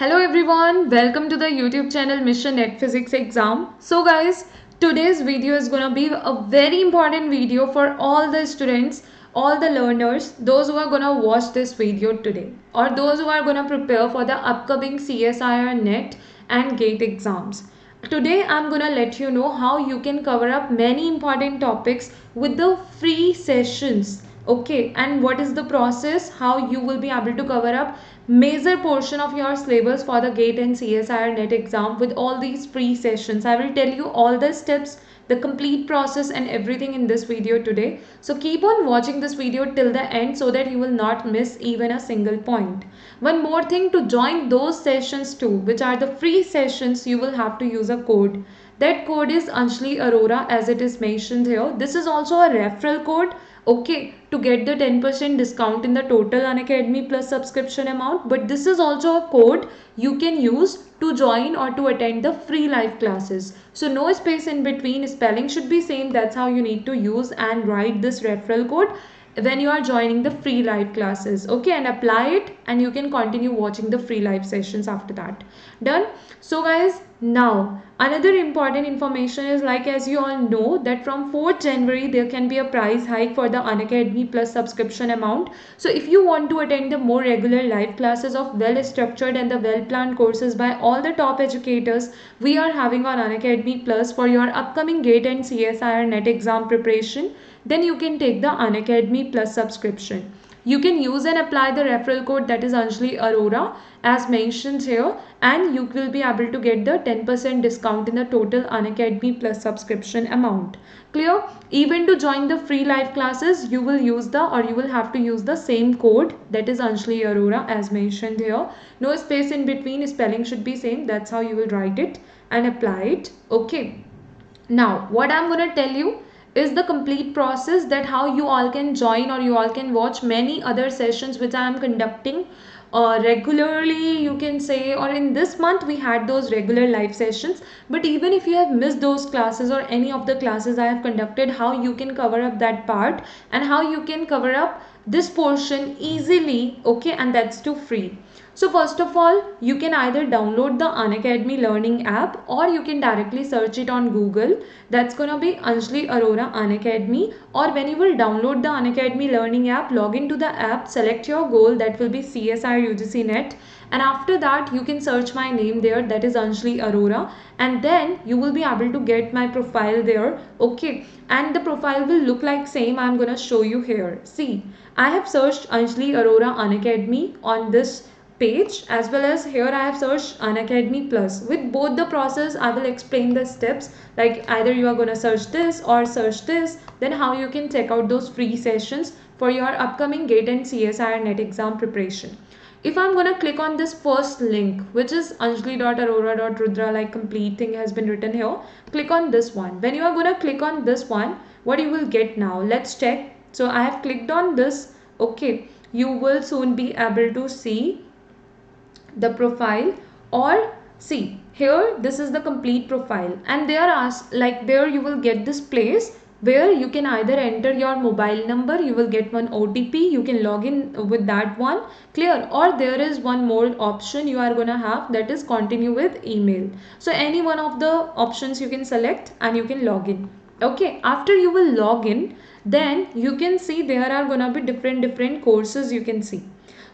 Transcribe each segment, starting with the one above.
Hello everyone, welcome to the YouTube channel Mission Net Physics Exam. So guys, today's video is gonna be a very important video for all the students, all the learners, those who are gonna watch this video today or those who are gonna prepare for the upcoming CSIR NET and GATE exams. Today I'm gonna let you know how you can cover up many important topics with the free sessions. Okay, and what is the process, how you will be able to cover up major portion of your syllabus for the GATE and CSIR NET exam with all these free sessions. I will tell you all the steps, the complete process and everything in this video today. So keep on watching this video till the end so that you will not miss even a single point. One more thing, to join those sessions too, which are the free sessions, you will have to use a code. That code is Anjali Arora, as it is mentioned here. This is also a referral code, okay, to get the 10% discount in the total Unacademy Plus subscription amount. But this is also a code you can use to join or to attend the free live classes. So no space in between, spelling should be same. That's how you need to use and write this referral code when you are joining the free live classes, okay, and apply it and you can continue watching the free live sessions after that. Done. So guys, now another important information is, like, as you all know, that from 4th January there can be a price hike for the Unacademy Plus subscription amount. So if you want to attend the more regular live classes of well structured and the well planned courses by all the top educators we are having on Unacademy Plus for your upcoming GATE and CSIR NET exam preparation, then you can take the Unacademy Plus subscription. You can use and apply the referral code, that is Anjali Arora, as mentioned here, and you will be able to get the 10% discount in the total Unacademy Plus subscription amount. Clear? Even to join the free live classes, you will use the, or you will have to use the same code, that is Anjali Arora, as mentioned here. No space in between, spelling should be same. That's how you will write it and apply it. Okay. Now, what I'm gonna tell you is the complete process, that how you all can join or you all can watch many other sessions which I am conducting regularly, you can say, or in this month we had those regular live sessions. But even if you have missed those classes or any of the classes I have conducted, how you can cover up that part and how you can cover up this portion easily, okay, and that's too free. So first of all, you can either download the Unacademy Learning app or you can directly search it on Google. That's gonna be Anjali Arora Unacademy. Or when you will download the Unacademy Learning app, log into the app, select your goal, that will be CSIR UGC NET, and after that you can search my name there, that is Anjali Arora, and then you will be able to get my profile there, okay, and the profile will look like same. I'm gonna show you here. See, I have searched Anjali Arora Unacademy on this page, as well as here I have searched Unacademy Plus. With both the process I will explain the steps, like either you are going to search this or search this, then how you can check out those free sessions for your upcoming GATE and CSIR NET exam preparation. If I'm going to click on this first link, which is anjali.arora.rudra, like complete thing has been written here, click on this one. When you are going to click on this one, what you will get now, let's check. So I have clicked on this, okay, you will soon be able to see the profile, or see here, this is the complete profile, and there are, like, there you will get this place where you can either enter your mobile number, you will get one OTP, you can log in with that one. Clear? Or there is one more option you are gonna have, that is continue with email. So any one of the options you can select and you can log in. Okay, after you will log in, then you can see there are gonna be different courses you can see.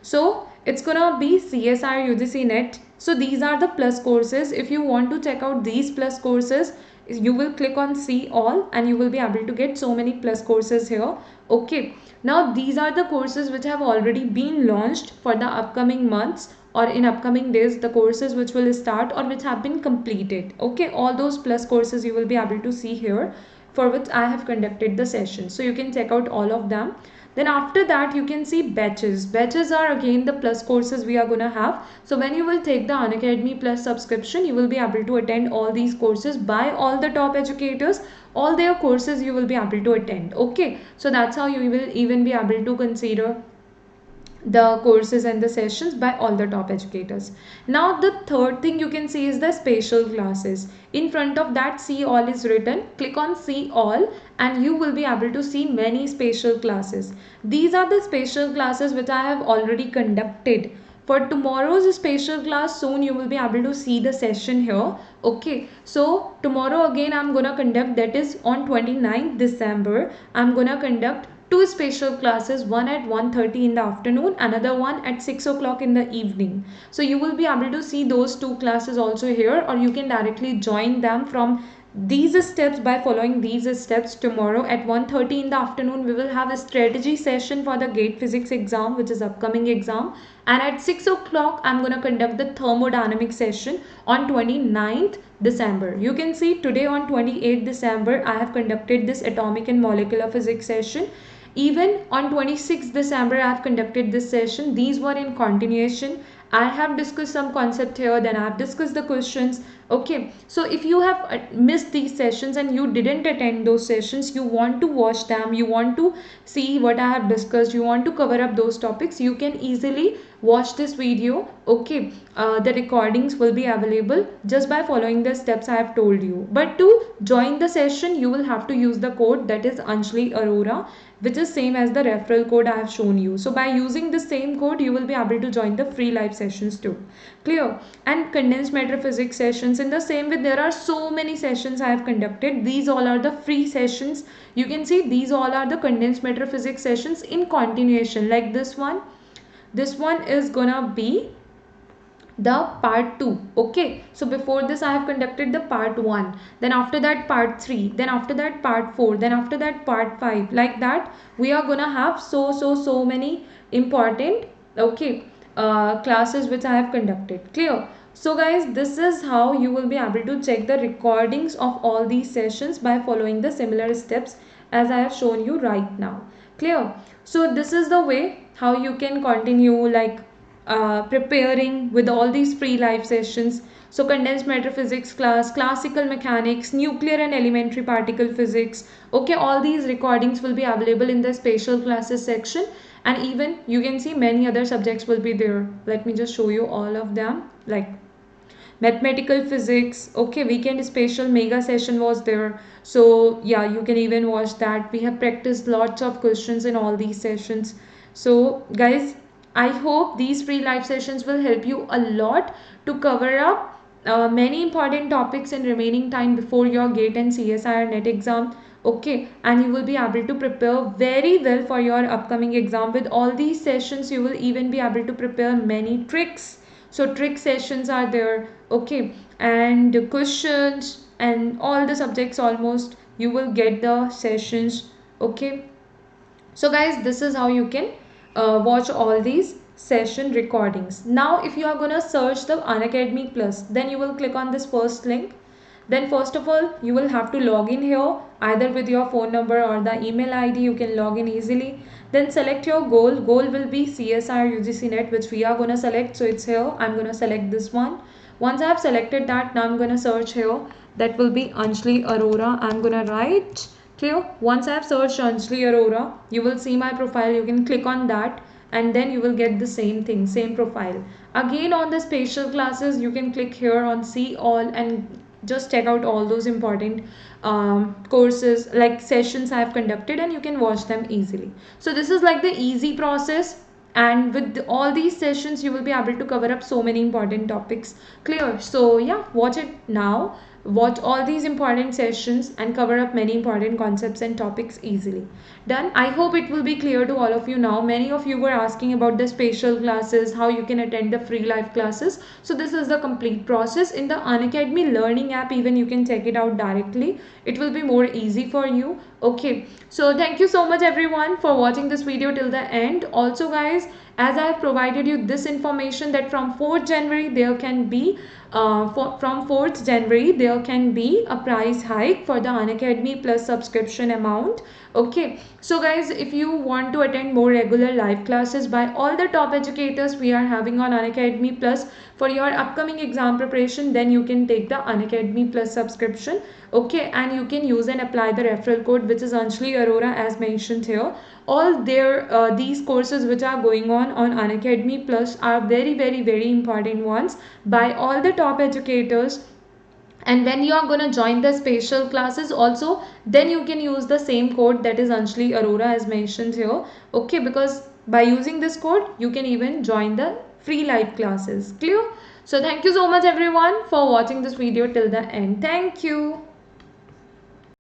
So it's gonna be CSIR UGC NET. So these are the plus courses. If you want to check out these plus courses, you will click on see all and you will be able to get so many plus courses here. Okay, now these are the courses which have already been launched for the upcoming months or in upcoming days, the courses which will start or which have been completed. Okay, all those plus courses you will be able to see here, for which I have conducted the session. So you can check out all of them. Then after that you can see batches. Batches are again the plus courses we are going to have. So when you will take the Unacademy Plus subscription, you will be able to attend all these courses by all the top educators. All their courses you will be able to attend. Okay, so that's how you will even be able to consider the courses and the sessions by all the top educators. Now the third thing you can see is the special classes. In front of that see all is written. Click on see all and you will be able to see many special classes. These are the special classes which I have already conducted For tomorrow's special class, soon you will be able to see the session here. Okay, so tomorrow again I'm gonna conduct, that is on 29th December, I'm gonna conduct two special classes, one at 1:30 in the afternoon, another one at 6 o'clock in the evening. So you will be able to see those two classes also here, or you can directly join them from these steps by following these steps. Tomorrow at 1:30 in the afternoon we will have a strategy session for the GATE physics exam, which is upcoming exam, and at 6 o'clock I'm going to conduct the thermodynamic session on 29th December. You can see today on 28th December I have conducted this atomic and molecular physics session. Even on 26th December I have conducted this session. These were in continuation. I have discussed some concept here, then I have discussed the questions. Okay, so if you have missed these sessions and you didn't attend those sessions, you want to watch them, you want to see what I have discussed, you want to cover up those topics, you can easily watch this video. Okay, the recordings will be available just by following the steps I have told you. But to join the session you will have to use the code, that is Anjali Arora, which is same as the referral code I have shown you. So by using the same code you will be able to join the free live sessions too. Clear? And condensed matter physics sessions in the same way, there are so many sessions I have conducted. These all are the free sessions. You can see these all are the condensed matter physics sessions in continuation, like this one. This one is gonna be the part 2. Okay, so before this I have conducted the part 1, then after that part 3, then after that part 4, then after that part 5, like that we are gonna have so many important, okay, classes which I have conducted. Clear? So guys, this is how you will be able to check the recordings of all these sessions by following the similar steps as I have shown you right now. Clear? So this is the way how you can continue, like preparing with all these free live sessions. So condensed matter physics class, classical mechanics, nuclear and elementary particle physics. Okay, all these recordings will be available in the special classes section, and even you can see many other subjects will be there. Let me just show you all of them, like mathematical physics. Okay, weekend special mega session was there, so yeah, you can even watch that. We have practiced lots of questions in all these sessions. So guys, I hope these free live sessions will help you a lot to cover up many important topics in remaining time before your GATE and CSIR net exam. Okay, and you will be able to prepare very well for your upcoming exam. With all these sessions you will even be able to prepare many tricks. So trick sessions are there. Okay, and the questions and all the subjects almost you will get the sessions. Okay, so guys, this is how you can watch all these session recordings. Now if you are gonna search the Unacademy Plus, then you will click on this first link. Then first of all you will have to log in here, either with your phone number or the email ID. You can log in easily. Then select your goal. Goal will be CSIR UGC net, which we are gonna select. So it's here, I'm gonna select this one. Once I have selected that, now I'm gonna search here. That will be Anjali Arora. I'm gonna write. Clear? Once I have searched Anjali Arora, you will see my profile. You can click on that and then you will get the same thing, same profile. Again on the special classes, you can click here on see all and just check out all those important courses, like sessions I have conducted, and you can watch them easily. So this is like the easy process, and with all these sessions you will be able to cover up so many important topics. Clear? So yeah, watch it now. Watch all these important sessions and cover up many important concepts and topics easily. Done. I hope it will be clear to all of you now. Many of you were asking about the special classes, how you can attend the free live classes. So this is the complete process. In the Unacademy learning app, even you can check it out directly. It will be more easy for you. Okay, so thank you so much everyone for watching this video till the end. Also guys, as I have provided you this information that from 4th January there can be from 4th January there can be a price hike for the Unacademy Plus subscription amount. Okay, so guys, if you want to attend more regular live classes by all the top educators we are having on Unacademy Plus for your upcoming exam preparation, then you can take the Unacademy Plus subscription. Okay, and you can use and apply the referral code, which is Anjali Arora, as mentioned here. All their these courses which are going on Unacademy Plus are very important ones by all the top educators. And when you are going to join the special classes also, then you can use the same code, that is Anjali Arora, as mentioned here. Okay, because by using this code you can even join the free live classes. Clear? So thank you so much everyone for watching this video till the end. Thank you.